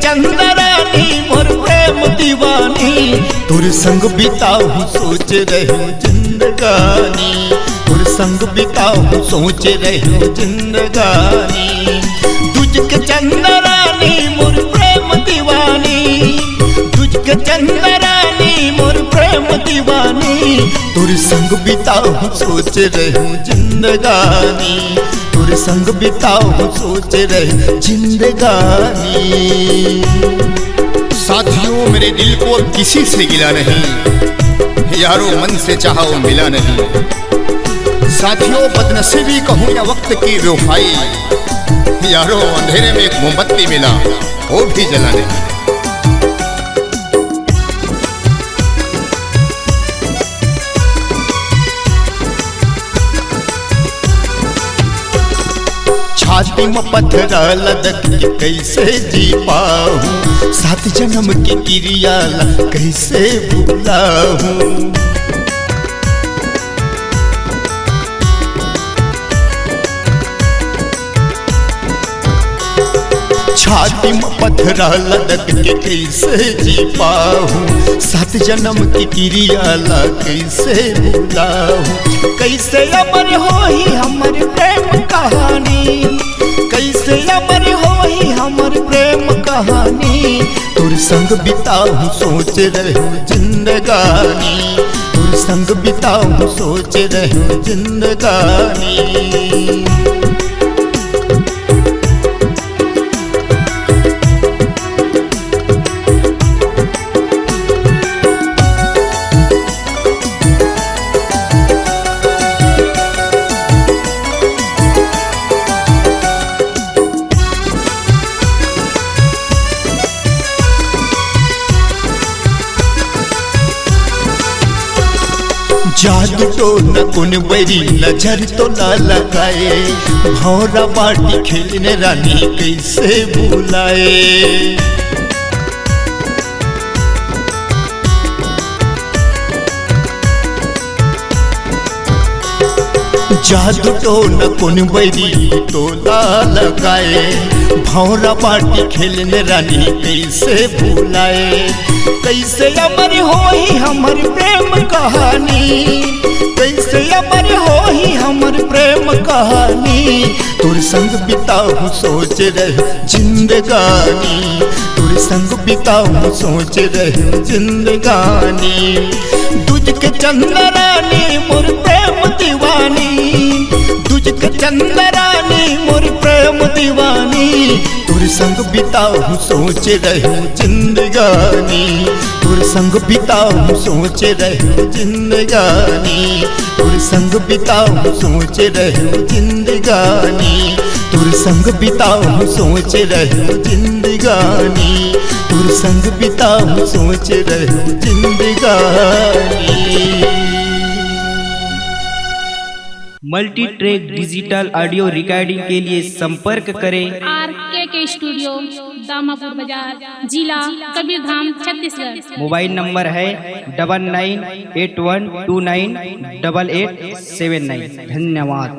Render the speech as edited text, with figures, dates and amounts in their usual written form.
चंद्रानी मोर प्रेम दीवानी, तुर संग बिताऊं सोच रहूं जिंदगानी, तुर संग बिताऊं सोच रहूं जिंदगानी। तुझके चंद्रानी मोर प्रेम दीवानी, तुझके चंद्रानी मोर प्रेम दीवानी, तुर संग बिताऊं सोच रहूं जिंदगानी, तुर संग बिताऊं सोच रहूं जिंदगानी। साथियों मेरे दिल को अब किसी से गिला नहीं, यारों मन से चाहा वो मिला नहीं। साथियों बदनसीबी कहूँ या वक्त की बेवफाई, यारों अंधेरे में एक मोमबत्ती मिला वो भी जला नहीं। छाती में पत्थरा लदक के कैसे जी पाऊं, 7 जन्म की क्रिया कैसे भुलाऊं। छाती में पत्थरा लदक के कैसे जी पाऊं, 7 जन्म की क्रिया कैसे भुलाऊं। कैसे अमर होई हमर प्रेम कहानी, कैसे अमर होई हमर प्रेम कहानी, तुर संग बिताऊं सोच रहूं जिंदगानी, तुर संग बिताऊं सोच रहूं जिंदगानी। जादू तो न कुन बरी नजर तो न लगाए, भौरा बाटी खेलने रानी कैसे भुलाए। जादू तो न कुन बरी तो ला लगाए, भौरा बाटी खेलने रानी कैसे भुलाए। कैसे अमर होई हमर प्रेम कहानी, कैसे अमर होई हमर प्रेम कहानी, तुर संग बिताऊं सोच रहूं जिंदगानी, तुर संग बिताऊं सोच रहूं जिंदगानी। तुझके चंद्रानी मोर प्रेम दीवानी, तुझके चंद्रानी मोर प्रेम दीवानी, तुर संग बिताऊं सोच रहूं जिंदगानी, तुर संग बिताऊं सोच रहूं जिंदगानी, तुर संग बिताऊं सोच रहूं जिंदगानी, तुर संग बिताऊं सोच रहूं जिंदगानी, तुर संग बिताऊं सोच रहूं जिंदगानी। Multi track digital audio recording के लिए संपर्क करें RKK स्टूडियो, दामापुर बाजार, जिला कबीरधाम, छत्तीसगढ़। मोबाइल नंबर है 9981298879। धन्यवाद।